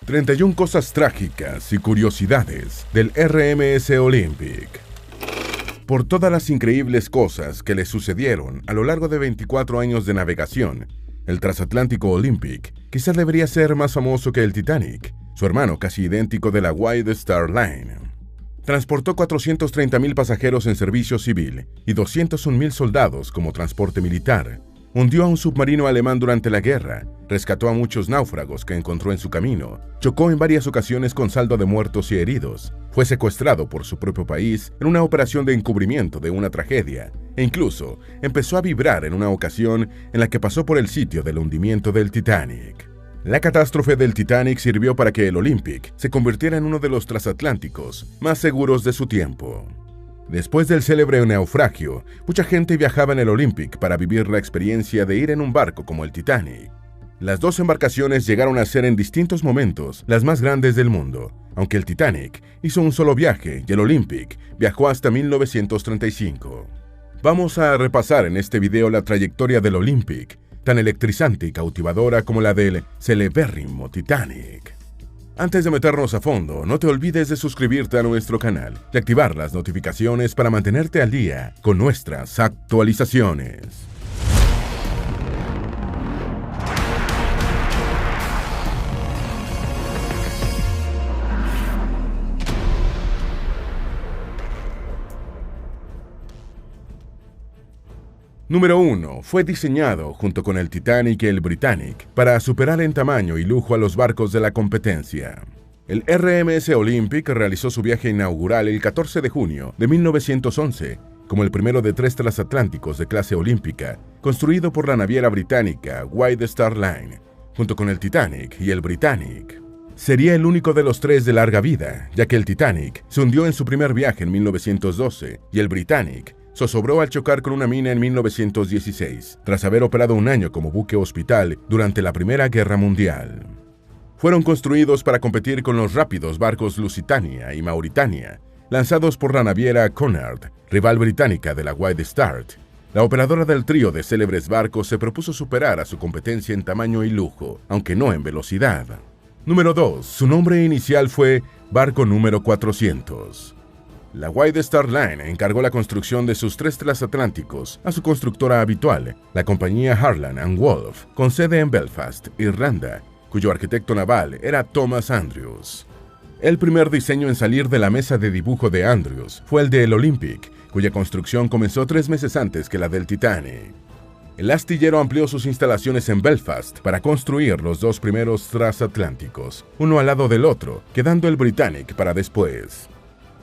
31 cosas trágicas y curiosidades del RMS Olympic. Por todas las increíbles cosas que le sucedieron a lo largo de 24 años de navegación, el transatlántico Olympic quizás debería ser más famoso que el Titanic, su hermano casi idéntico de la White Star Line. Transportó 430.000 pasajeros en servicio civil y 201.000 soldados como transporte militar. Hundió a un submarino alemán durante la guerra, rescató a muchos náufragos que encontró en su camino, chocó en varias ocasiones con saldo de muertos y heridos, fue secuestrado por su propio país en una operación de encubrimiento de una tragedia, e incluso empezó a vibrar en una ocasión en la que pasó por el sitio del hundimiento del Titanic. La catástrofe del Titanic sirvió para que el Olympic se convirtiera en uno de los transatlánticos más seguros de su tiempo. Después del célebre naufragio, mucha gente viajaba en el Olympic para vivir la experiencia de ir en un barco como el Titanic. Las dos embarcaciones llegaron a ser en distintos momentos las más grandes del mundo, aunque el Titanic hizo un solo viaje y el Olympic viajó hasta 1935. Vamos a repasar en este video la trayectoria del Olympic, tan electrizante y cautivadora como la del celebérrimo Titanic. Antes de meternos a fondo, no te olvides de suscribirte a nuestro canal y activar las notificaciones para mantenerte al día con nuestras actualizaciones. Número 1. Fue diseñado junto con el Titanic y el Britannic para superar en tamaño y lujo a los barcos de la competencia. El RMS Olympic realizó su viaje inaugural el 14 de junio de 1911, como el primero de 3 transatlánticos de clase olímpica, construido por la naviera británica White Star Line, junto con el Titanic y el Britannic. Sería el único de los 3 de larga vida, ya que el Titanic se hundió en su primer viaje en 1912 y el Britannic zozobró al chocar con una mina en 1916, tras haber operado un año como buque hospital durante la Primera Guerra Mundial. Fueron construidos para competir con los rápidos barcos Lusitania y Mauritania, lanzados por la naviera Cunard, rival británica de la White Star. La operadora del trío de célebres barcos se propuso superar a su competencia en tamaño y lujo, aunque no en velocidad. Número 2. Su nombre inicial fue Barco número 400. La White Star Line encargó la construcción de sus 3 transatlánticos a su constructora habitual, la compañía Harland & Wolff, con sede en Belfast, Irlanda, cuyo arquitecto naval era Thomas Andrews. El primer diseño en salir de la mesa de dibujo de Andrews fue el del Olympic, cuya construcción comenzó 3 meses antes que la del Titanic. El astillero amplió sus instalaciones en Belfast para construir los 2 primeros transatlánticos, uno al lado del otro, quedando el Britannic para después.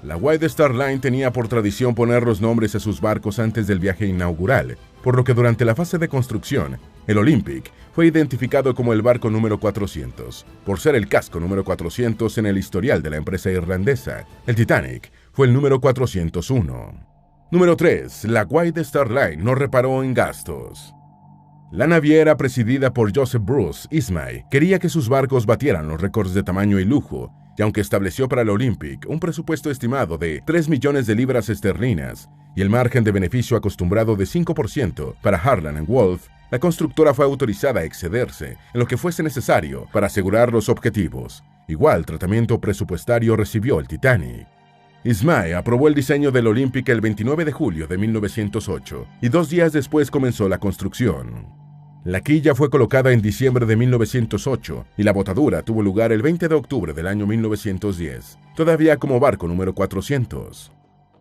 La White Star Line tenía por tradición poner los nombres a sus barcos antes del viaje inaugural, por lo que durante la fase de construcción, el Olympic fue identificado como el barco número 400, por ser el casco número 400 en el historial de la empresa irlandesa. El Titanic fue el número 401. Número 3. La White Star Line no reparó en gastos. La naviera presidida por Joseph Bruce Ismay quería que sus barcos batieran los récords de tamaño y lujo, y aunque estableció para el Olympic un presupuesto estimado de 3 millones de libras esterlinas y el margen de beneficio acostumbrado de 5% para Harland & Wolff, la constructora fue autorizada a excederse en lo que fuese necesario para asegurar los objetivos. Igual tratamiento presupuestario recibió el Titanic. Ismay aprobó el diseño del Olympic el 29 de julio de 1908 y 2 días después comenzó la construcción. La quilla fue colocada en diciembre de 1908 y la botadura tuvo lugar el 20 de octubre del año 1910, todavía como barco número 400.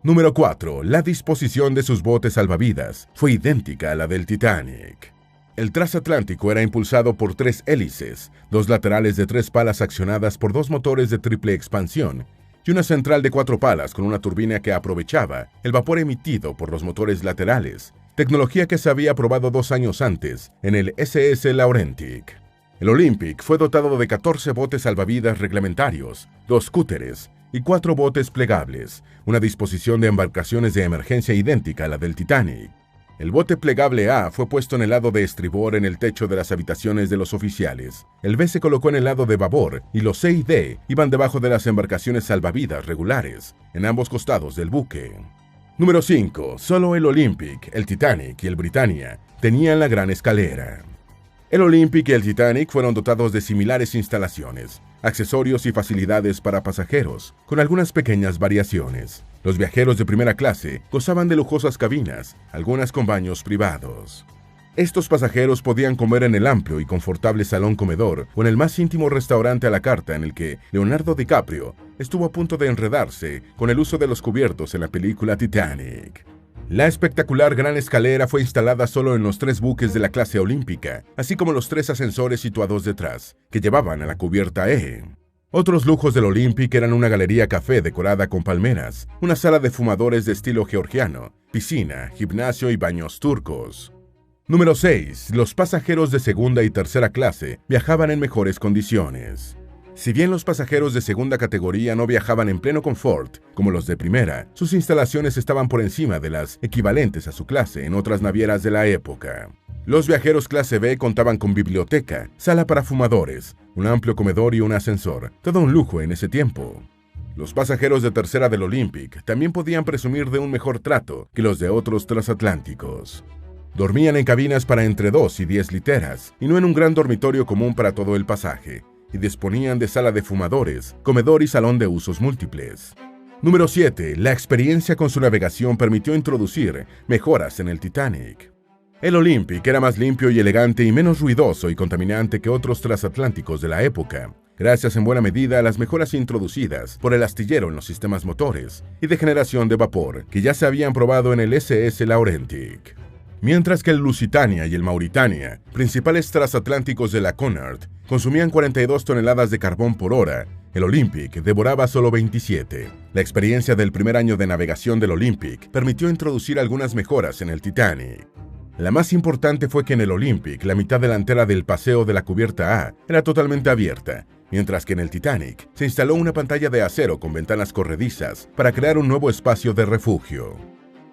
Número 4. La disposición de sus botes salvavidas fue idéntica a la del Titanic. El transatlántico era impulsado por 3 hélices, 2 laterales de 3 palas accionadas por 2 motores de triple expansión y una central de 4 palas con una turbina que aprovechaba el vapor emitido por los motores laterales, tecnología que se había probado 2 años antes en el SS Laurentic. El Olympic fue dotado de 14 botes salvavidas reglamentarios, 2 cúteres y 4 botes plegables, una disposición de embarcaciones de emergencia idéntica a la del Titanic. El bote plegable A fue puesto en el lado de estribor en el techo de las habitaciones de los oficiales. El B se colocó en el lado de babor y los C y D iban debajo de las embarcaciones salvavidas regulares, en ambos costados del buque. Número 5. Solo el Olympic, el Titanic y el Britannia tenían la gran escalera. El Olympic y el Titanic fueron dotados de similares instalaciones, accesorios y facilidades para pasajeros, con algunas pequeñas variaciones. Los viajeros de primera clase gozaban de lujosas cabinas, algunas con baños privados. Estos pasajeros podían comer en el amplio y confortable salón comedor o en el más íntimo restaurante a la carta en el que Leonardo DiCaprio estuvo a punto de enredarse con el uso de los cubiertos en la película Titanic. La espectacular gran escalera fue instalada solo en los 3 buques de la clase olímpica, así como los 3 ascensores situados detrás, que llevaban a la cubierta E. Otros lujos del Olympic eran una galería café decorada con palmeras, una sala de fumadores de estilo georgiano, piscina, gimnasio y baños turcos. Número 6. Los pasajeros de segunda y tercera clase viajaban en mejores condiciones. Si bien los pasajeros de segunda categoría no viajaban en pleno confort como los de primera, sus instalaciones estaban por encima de las equivalentes a su clase en otras navieras de la época. Los viajeros clase B contaban con biblioteca, sala para fumadores, un amplio comedor y un ascensor, todo un lujo en ese tiempo. Los pasajeros de tercera del Olympic también podían presumir de un mejor trato que los de otros transatlánticos. Dormían en cabinas para entre 2 y 10 literas, y no en un gran dormitorio común para todo el pasaje, y disponían de sala de fumadores, comedor y salón de usos múltiples. Número 7. La experiencia con su navegación permitió introducir mejoras en el Titanic. El Olympic era más limpio y elegante y menos ruidoso y contaminante que otros transatlánticos de la época, gracias en buena medida a las mejoras introducidas por el astillero en los sistemas motores y de generación de vapor que ya se habían probado en el SS Laurentic. Mientras que el Lusitania y el Mauritania, principales transatlánticos de la Cunard, consumían 42 toneladas de carbón por hora, el Olympic devoraba solo 27. La experiencia del primer año de navegación del Olympic permitió introducir algunas mejoras en el Titanic. La más importante fue que en el Olympic la mitad delantera del paseo de la cubierta A era totalmente abierta, mientras que en el Titanic se instaló una pantalla de acero con ventanas corredizas para crear un nuevo espacio de refugio.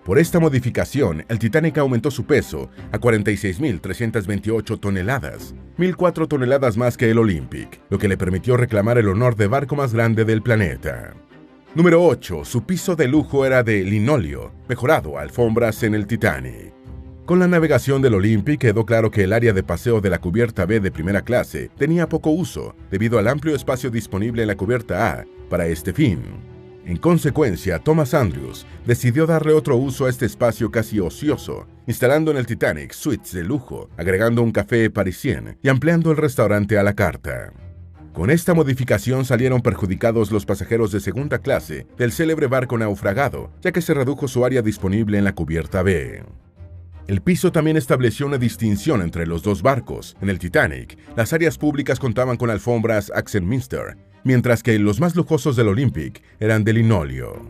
Por esta modificación, el Titanic aumentó su peso a 46.328 toneladas, 1.004 toneladas más que el Olympic, lo que le permitió reclamar el honor de barco más grande del planeta. Número 8. Su piso de lujo era de linóleo, mejorado a alfombras en el Titanic. Con la navegación del Olympic quedó claro que el área de paseo de la cubierta B de primera clase tenía poco uso, debido al amplio espacio disponible en la cubierta A para este fin. En consecuencia, Thomas Andrews decidió darle otro uso a este espacio casi ocioso, instalando en el Titanic suites de lujo, agregando un café parisien y ampliando el restaurante a la carta. Con esta modificación salieron perjudicados los pasajeros de segunda clase del célebre barco naufragado, ya que se redujo su área disponible en la cubierta B. El piso también estableció una distinción entre los dos barcos. En el Titanic, las áreas públicas contaban con alfombras Axminster, mientras que los más lujosos del Olympic eran de linóleo.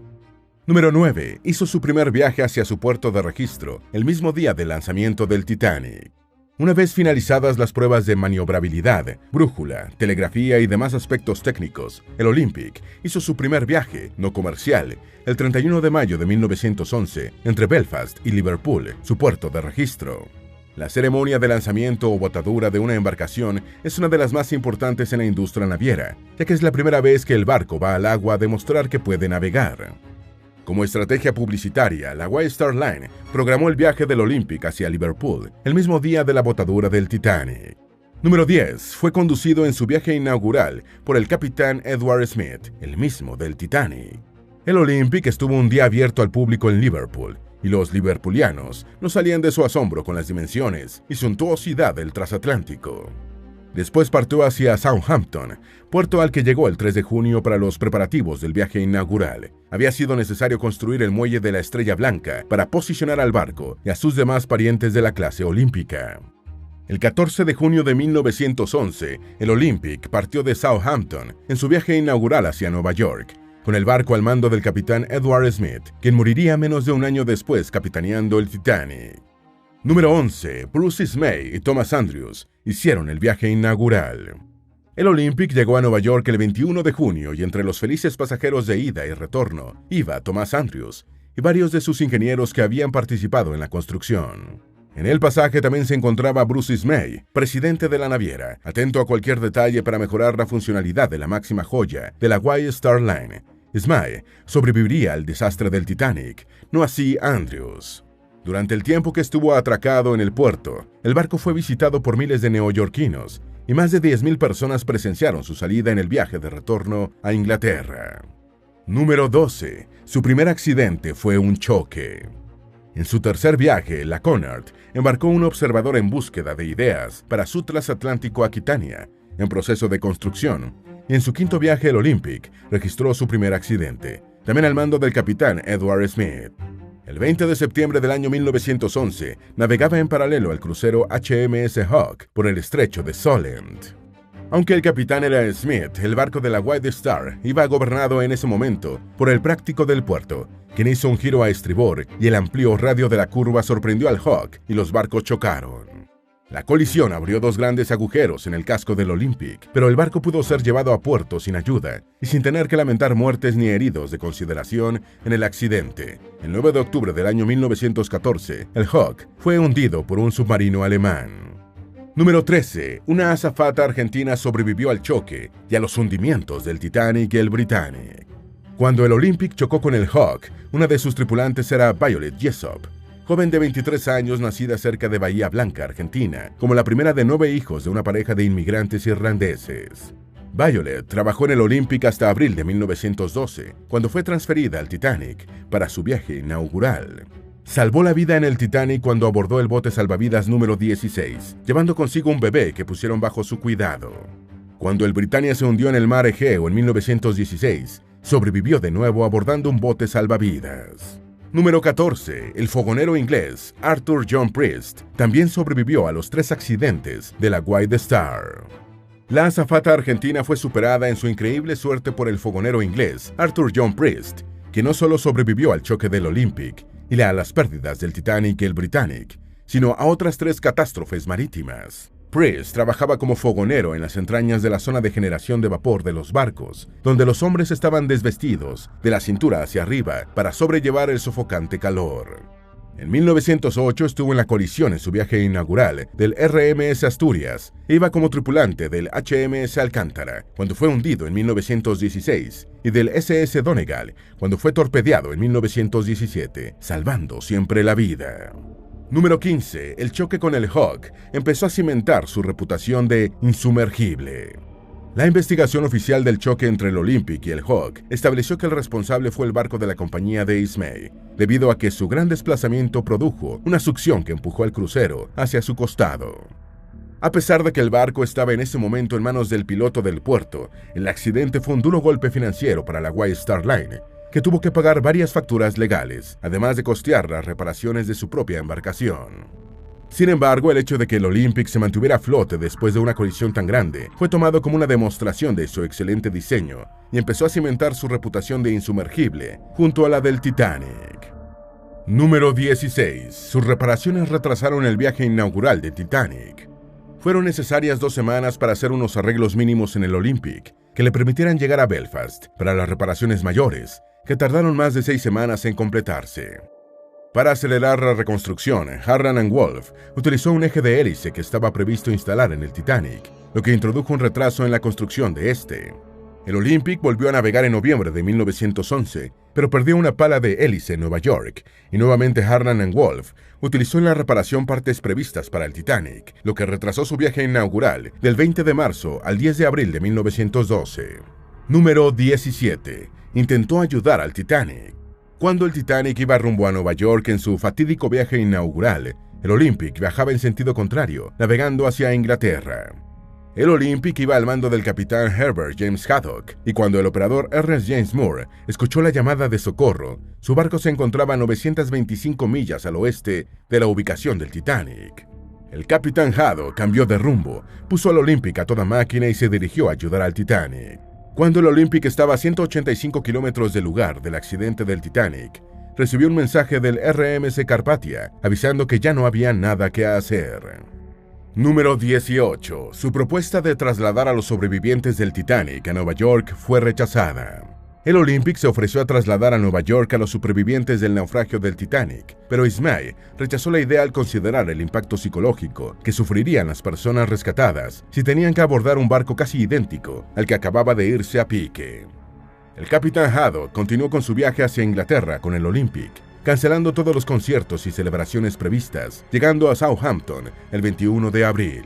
Número 9. Hizo su primer viaje hacia su puerto de registro el mismo día del lanzamiento del Titanic. Una vez finalizadas las pruebas de maniobrabilidad, brújula, telegrafía y demás aspectos técnicos, el Olympic hizo su primer viaje, no comercial, el 31 de mayo de 1911, entre Belfast y Liverpool, su puerto de registro. La ceremonia de lanzamiento o botadura de una embarcación es una de las más importantes en la industria naviera, ya que es la primera vez que el barco va al agua a demostrar que puede navegar. Como estrategia publicitaria, la White Star Line programó el viaje del Olympic hacia Liverpool el mismo día de la botadura del Titanic. Número 10. Fue conducido en su viaje inaugural por el capitán Edward Smith, el mismo del Titanic. El Olympic estuvo un día abierto al público en Liverpool, y los liverpulianos no salían de su asombro con las dimensiones y suntuosidad del transatlántico. Después partió hacia Southampton, puerto al que llegó el 3 de junio para los preparativos del viaje inaugural. Había sido necesario construir el muelle de la Estrella Blanca para posicionar al barco y a sus demás parientes de la clase olímpica. El 14 de junio de 1911, el Olympic partió de Southampton en su viaje inaugural hacia Nueva York, con el barco al mando del capitán Edward Smith, quien moriría menos de un año después capitaneando el Titanic. Número 11. Bruce Ismay y Thomas Andrews hicieron el viaje inaugural. El Olympic llegó a Nueva York el 21 de junio y entre los felices pasajeros de ida y retorno iba Thomas Andrews y varios de sus ingenieros que habían participado en la construcción. En el pasaje también se encontraba Bruce Ismay, presidente de la naviera, atento a cualquier detalle para mejorar la funcionalidad de la máxima joya de la White Star Line. Ismay sobreviviría al desastre del Titanic, no así Andrews. Durante el tiempo que estuvo atracado en el puerto, el barco fue visitado por miles de neoyorquinos, y más de 10.000 personas presenciaron su salida en el viaje de retorno a Inglaterra. Número 12. Su primer accidente fue un choque. En su tercer viaje, la Cunard embarcó un observador en búsqueda de ideas para su transatlántico Aquitania, en proceso de construcción, y en su quinto viaje, el Olympic, registró su primer accidente, también al mando del capitán Edward Smith. El 20 de septiembre del año 1911, navegaba en paralelo al crucero HMS Hawke por el estrecho de Solent. Aunque el capitán era Smith, el barco de la White Star iba gobernado en ese momento por el práctico del puerto, quien hizo un giro a estribor y el amplio radio de la curva sorprendió al Hawke y los barcos chocaron. La colisión abrió dos grandes agujeros en el casco del Olympic, pero el barco pudo ser llevado a puerto sin ayuda y sin tener que lamentar muertes ni heridos de consideración en el accidente. El 9 de octubre del año 1914, el Hawke fue hundido por un submarino alemán. Número 13. Una azafata argentina sobrevivió al choque y a los hundimientos del Titanic y el Britannic. Cuando el Olympic chocó con el Hawke, una de sus tripulantes era Violet Jessop, joven de 23 años nacida cerca de Bahía Blanca, Argentina, como la primera de 9 hijos de una pareja de inmigrantes irlandeses. Violet trabajó en el Olympic hasta abril de 1912, cuando fue transferida al Titanic para su viaje inaugural. Salvó la vida en el Titanic cuando abordó el bote salvavidas número 16, llevando consigo un bebé que pusieron bajo su cuidado. Cuando el Britannia se hundió en el mar Egeo en 1916, sobrevivió de nuevo abordando un bote salvavidas. Número 14. El fogonero inglés Arthur John Priest también sobrevivió a los 3 accidentes de la White Star. La azafata argentina fue superada en su increíble suerte por el fogonero inglés Arthur John Priest, que no solo sobrevivió al choque del Olympic y a las pérdidas del Titanic y el Britannic, sino a otras 3 catástrofes marítimas. Priest trabajaba como fogonero en las entrañas de la zona de generación de vapor de los barcos, donde los hombres estaban desvestidos de la cintura hacia arriba para sobrellevar el sofocante calor. En 1908 estuvo en la colisión en su viaje inaugural del RMS Asturias e iba como tripulante del HMS Alcántara cuando fue hundido en 1916 y del SS Donegal cuando fue torpedeado en 1917, salvando siempre la vida. Número 15. El choque con el Hawke empezó a cimentar su reputación de insumergible. La investigación oficial del choque entre el Olympic y el Hawke estableció que el responsable fue el barco de la compañía de Ismay, debido a que su gran desplazamiento produjo una succión que empujó al crucero hacia su costado. A pesar de que el barco estaba en ese momento en manos del piloto del puerto, el accidente fue un duro golpe financiero para la White Star Line, que tuvo que pagar varias facturas legales, además de costear las reparaciones de su propia embarcación. Sin embargo, el hecho de que el Olympic se mantuviera a flote después de una colisión tan grande fue tomado como una demostración de su excelente diseño y empezó a cimentar su reputación de insumergible junto a la del Titanic. Número 16. Sus reparaciones retrasaron el viaje inaugural del Titanic. Fueron necesarias 2 semanas para hacer unos arreglos mínimos en el Olympic que le permitieran llegar a Belfast para las reparaciones mayores, que tardaron más de 6 semanas en completarse. Para acelerar la reconstrucción, Harland & Wolff utilizó un eje de hélice que estaba previsto instalar en el Titanic, lo que introdujo un retraso en la construcción de este. El Olympic volvió a navegar en noviembre de 1911, pero perdió una pala de hélice en Nueva York, y nuevamente Harland & Wolff utilizó en la reparación partes previstas para el Titanic, lo que retrasó su viaje inaugural del 20 de marzo al 10 de abril de 1912. Número 17. Intentó ayudar al Titanic. Cuando el Titanic iba rumbo a Nueva York en su fatídico viaje inaugural, el Olympic viajaba en sentido contrario, navegando hacia Inglaterra. El Olympic iba al mando del capitán Herbert James Haddock, y cuando el operador Ernest James Moore escuchó la llamada de socorro, su barco se encontraba a 925 millas al oeste de la ubicación del Titanic. El capitán Haddock cambió de rumbo, puso al Olympic a toda máquina y se dirigió a ayudar al Titanic. Cuando el Olympic estaba a 185 kilómetros del lugar del accidente del Titanic, recibió un mensaje del RMS Carpathia avisando que ya no había nada que hacer. Número 18. Su propuesta de trasladar a los sobrevivientes del Titanic a Nueva York fue rechazada. El Olympic se ofreció a trasladar a Nueva York a los supervivientes del naufragio del Titanic, pero Ismay rechazó la idea al considerar el impacto psicológico que sufrirían las personas rescatadas si tenían que abordar un barco casi idéntico al que acababa de irse a pique. El capitán Haddock continuó con su viaje hacia Inglaterra con el Olympic, cancelando todos los conciertos y celebraciones previstas, llegando a Southampton el 21 de abril.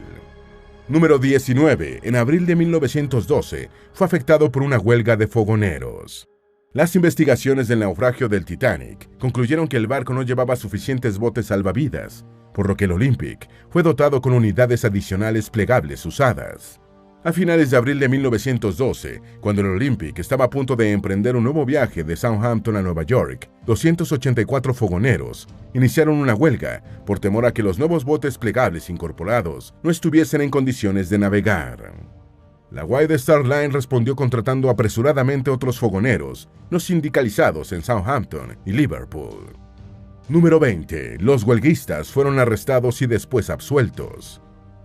Número 19. En abril de 1912, fue afectado por una huelga de fogoneros. Las investigaciones del naufragio del Titanic concluyeron que el barco no llevaba suficientes botes salvavidas, por lo que el Olympic fue dotado con unidades adicionales plegables usadas. A finales de abril de 1912, cuando el Olympic estaba a punto de emprender un nuevo viaje de Southampton a Nueva York, 284 fogoneros iniciaron una huelga por temor a que los nuevos botes plegables incorporados no estuviesen en condiciones de navegar. La White Star Line respondió contratando apresuradamente otros fogoneros no sindicalizados en Southampton y Liverpool. Número 20. Los huelguistas fueron arrestados y después absueltos.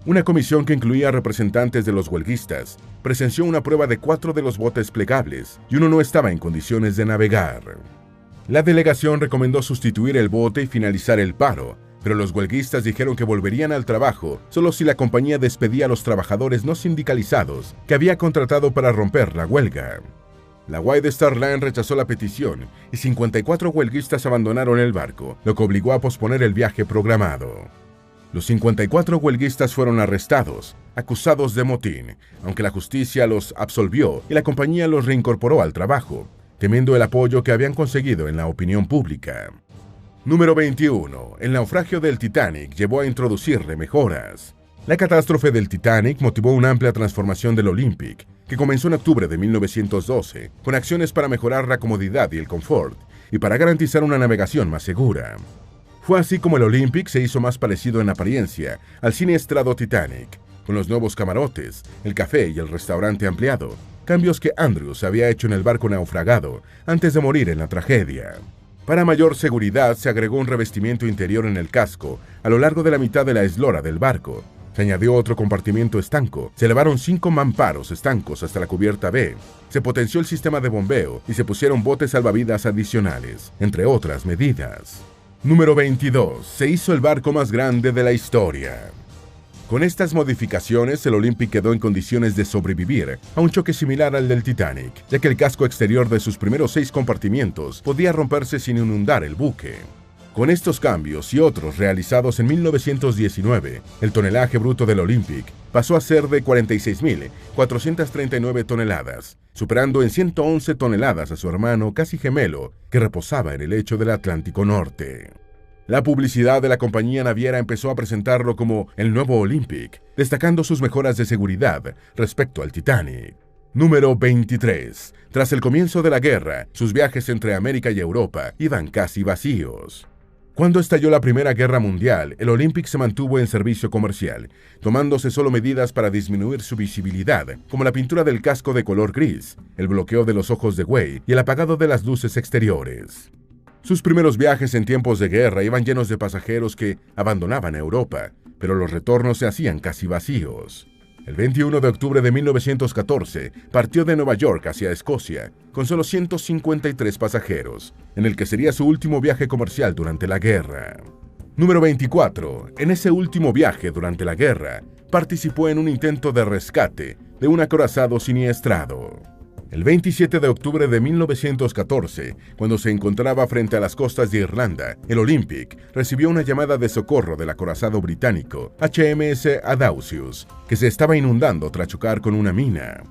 Una comisión que incluía representantes de los huelguistas presenció una prueba de 4 de los botes plegables y uno no estaba en condiciones de navegar. La delegación recomendó sustituir el bote y finalizar el paro, pero los huelguistas dijeron que volverían al trabajo solo si la compañía despedía a los trabajadores no sindicalizados que había contratado para romper la huelga. La White Star Line rechazó la petición y 54 huelguistas abandonaron el barco, lo que obligó a posponer el viaje programado. Los 54 huelguistas fueron arrestados, acusados de motín, aunque la justicia los absolvió y la compañía los reincorporó al trabajo, temiendo el apoyo que habían conseguido en la opinión pública. Número 21. El naufragio del Titanic llevó a introducirle mejoras. La catástrofe del Titanic motivó una amplia transformación del Olympic, que comenzó en octubre de 1912, con acciones para mejorar la comodidad y el confort, y para garantizar una navegación más segura. Fue así como el Olympic se hizo más parecido en apariencia al siniestrado Titanic, con los nuevos camarotes, el café y el restaurante ampliado, cambios que Andrews había hecho en el barco naufragado antes de morir en la tragedia. Para mayor seguridad se agregó un revestimiento interior en el casco a lo largo de la mitad de la eslora del barco. Se añadió otro compartimiento estanco, se elevaron 5 mamparos estancos hasta la cubierta B, se potenció el sistema de bombeo y se pusieron botes salvavidas adicionales, entre otras medidas. Número 22. Se hizo el barco más grande de la historia. Con estas modificaciones, el Olympic quedó en condiciones de sobrevivir a un choque similar al del Titanic, ya que el casco exterior de sus primeros 6 compartimientos podía romperse sin inundar el buque. Con estos cambios y otros realizados en 1919, el tonelaje bruto del Olympic pasó a ser de 46.439 toneladas, superando en 111 toneladas a su hermano casi gemelo que reposaba en el lecho del Atlántico Norte. La publicidad de la compañía naviera empezó a presentarlo como el nuevo Olympic, destacando sus mejoras de seguridad respecto al Titanic. Número 23. Tras el comienzo de la guerra, sus viajes entre América y Europa iban casi vacíos. Cuando estalló la Primera Guerra Mundial, el Olympic se mantuvo en servicio comercial, tomándose solo medidas para disminuir su visibilidad, como la pintura del casco de color gris, el bloqueo de los ojos de güey y el apagado de las luces exteriores. Sus primeros viajes en tiempos de guerra iban llenos de pasajeros que abandonaban Europa, pero los retornos se hacían casi vacíos. El 21 de octubre de 1914 partió de Nueva York hacia Escocia, con solo 153 pasajeros, en el que sería su último viaje comercial durante la guerra. Número 24. En ese último viaje durante la guerra, participó en un intento de rescate de un acorazado siniestrado. El 27 de octubre de 1914, cuando se encontraba frente a las costas de Irlanda, el Olympic recibió una llamada de socorro del acorazado británico HMS Adausius, que se estaba inundando tras chocar con una mina.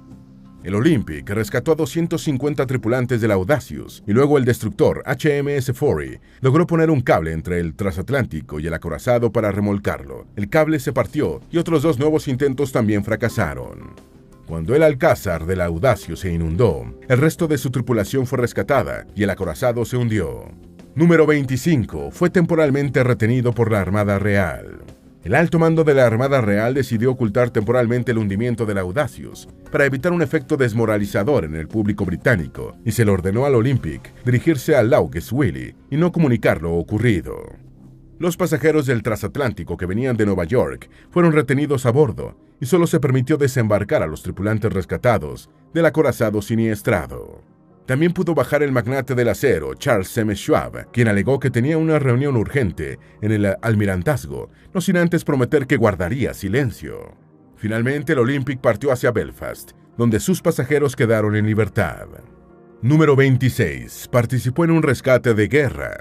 El Olympic rescató a 250 tripulantes del Audacious y luego el destructor HMS Forey logró poner un cable entre el transatlántico y el acorazado para remolcarlo. El cable se partió y otros 2 nuevos intentos también fracasaron. Cuando el Alcázar del Audacious se inundó, el resto de su tripulación fue rescatada y el acorazado se hundió. Número 25. Fue temporalmente retenido por la Armada Real. El alto mando de la Armada Real decidió ocultar temporalmente el hundimiento del Audacious para evitar un efecto desmoralizador en el público británico y se le ordenó al Olympic dirigirse a Laugeswilly y no comunicar lo ocurrido. Los pasajeros del transatlántico que venían de Nueva York fueron retenidos a bordo y solo se permitió desembarcar a los tripulantes rescatados del acorazado siniestrado. También pudo bajar el magnate del acero, Charles M. Schwab, quien alegó que tenía una reunión urgente en el almirantazgo, no sin antes prometer que guardaría silencio. Finalmente, el Olympic partió hacia Belfast, donde sus pasajeros quedaron en libertad. Número 26. Participó en un rescate de guerra.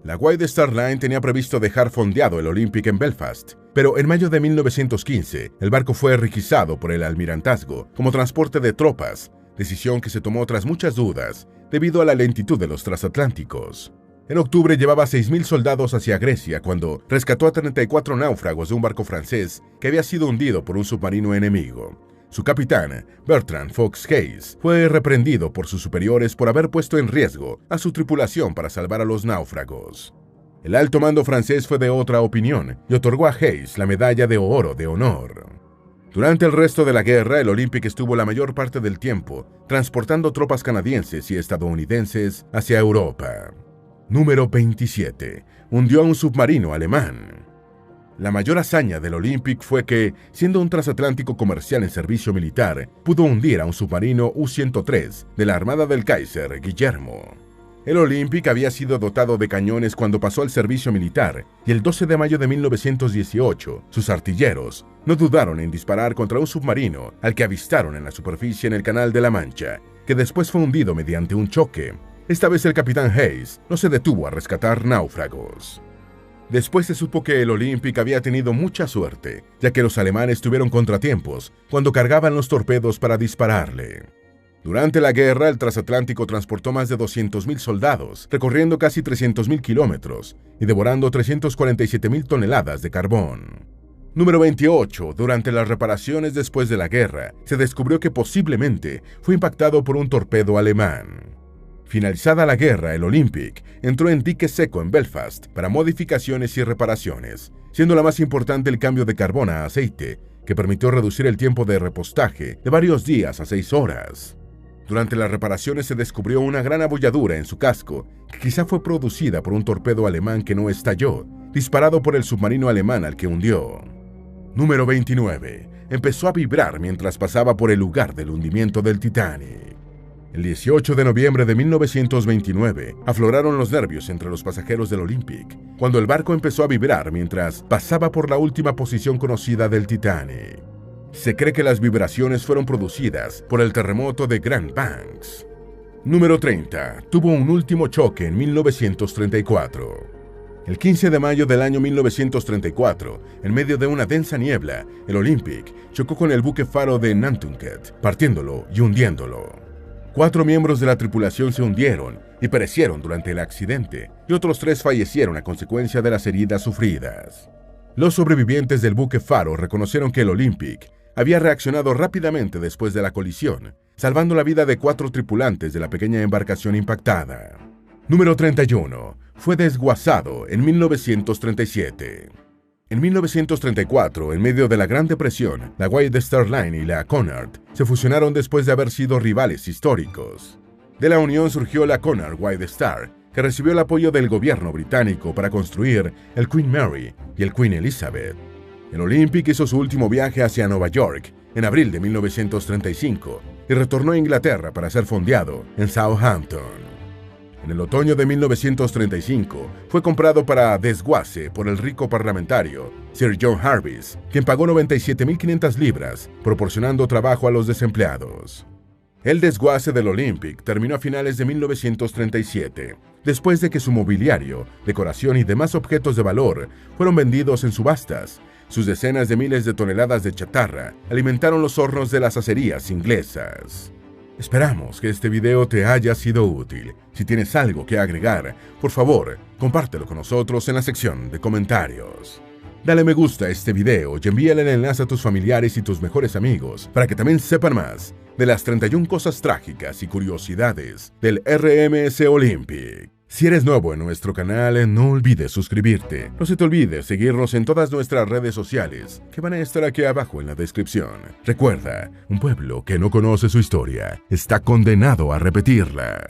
La White Star Line tenía previsto dejar fondeado el Olympic en Belfast, Pero en mayo de 1915, el barco fue requisado por el almirantazgo como transporte de tropas, decisión que se tomó tras muchas dudas debido a la lentitud de los transatlánticos. En octubre llevaba 6.000 soldados hacia Grecia cuando rescató a 34 náufragos de un barco francés que había sido hundido por un submarino enemigo. Su capitán, Bertrand Fox Hayes, fue reprendido por sus superiores por haber puesto en riesgo a su tripulación para salvar a los náufragos. El alto mando francés fue de otra opinión y otorgó a Hayes la medalla de oro de honor. Durante el resto de la guerra, el Olympic estuvo la mayor parte del tiempo transportando tropas canadienses y estadounidenses hacia Europa. Número 27. Hundió a un submarino alemán. La mayor hazaña del Olympic fue que, siendo un transatlántico comercial en servicio militar, pudo hundir a un submarino U-103 de la Armada del Kaiser Guillermo. El Olympic había sido dotado de cañones cuando pasó al servicio militar y el 12 de mayo de 1918, sus artilleros no dudaron en disparar contra un submarino al que avistaron en la superficie en el Canal de la Mancha, que después fue hundido mediante un choque. Esta vez el capitán Hayes no se detuvo a rescatar náufragos. Después se supo que el Olympic había tenido mucha suerte, ya que los alemanes tuvieron contratiempos cuando cargaban los torpedos para dispararle. Durante la guerra, el transatlántico transportó más de 200.000 soldados, recorriendo casi 300.000 kilómetros y devorando 347.000 toneladas de carbón. Número 28. Durante las reparaciones después de la guerra, se descubrió que posiblemente fue impactado por un torpedo alemán. Finalizada la guerra, el Olympic entró en dique seco en Belfast para modificaciones y reparaciones, siendo la más importante el cambio de carbón a aceite, que permitió reducir el tiempo de repostaje de varios días a 6 horas. Durante las reparaciones se descubrió una gran abolladura en su casco, que quizá fue producida por un torpedo alemán que no estalló, disparado por el submarino alemán al que hundió. Número 29. Empezó a vibrar mientras pasaba por el lugar del hundimiento del Titanic. El 18 de noviembre de 1929, afloraron los nervios entre los pasajeros del Olympic, cuando el barco empezó a vibrar mientras pasaba por la última posición conocida del Titanic. Se cree que las vibraciones fueron producidas por el terremoto de Grand Banks. Número 30. Tuvo un último choque en 1934. El 15 de mayo del año 1934, en medio de una densa niebla, el Olympic chocó con el buque faro de Nantucket, partiéndolo y hundiéndolo. 4 miembros de la tripulación se hundieron y perecieron durante el accidente, y otros 3 fallecieron a consecuencia de las heridas sufridas. Los sobrevivientes del buque faro reconocieron que el Olympic había reaccionado rápidamente después de la colisión, salvando la vida de 4 tripulantes de la pequeña embarcación impactada. Número 31. Fue desguazado en 1937. En 1934, en medio de la Gran Depresión, la White Star Line y la Cunard se fusionaron después de haber sido rivales históricos. De la unión surgió la Cunard White Star, que recibió el apoyo del gobierno británico para construir el Queen Mary y el Queen Elizabeth. El Olympic hizo su último viaje hacia Nueva York en abril de 1935 y retornó a Inglaterra para ser fondeado en Southampton. En el otoño de 1935, fue comprado para desguace por el rico parlamentario Sir John Harvis, quien pagó 97.500 libras, proporcionando trabajo a los desempleados. El desguace del Olympic terminó a finales de 1937, después de que su mobiliario, decoración y demás objetos de valor fueron vendidos en subastas. Sus decenas de miles de toneladas de chatarra alimentaron los hornos de las acerías inglesas. Esperamos que este video te haya sido útil. Si tienes algo que agregar, por favor, compártelo con nosotros en la sección de comentarios. Dale me gusta a este video y envíale el enlace a tus familiares y tus mejores amigos para que también sepan más de las 31 cosas trágicas y curiosidades del RMS Olympic. Si eres nuevo en nuestro canal, no olvides suscribirte. No se te olvide seguirnos en todas nuestras redes sociales, que van a estar aquí abajo en la descripción. Recuerda, un pueblo que no conoce su historia está condenado a repetirla.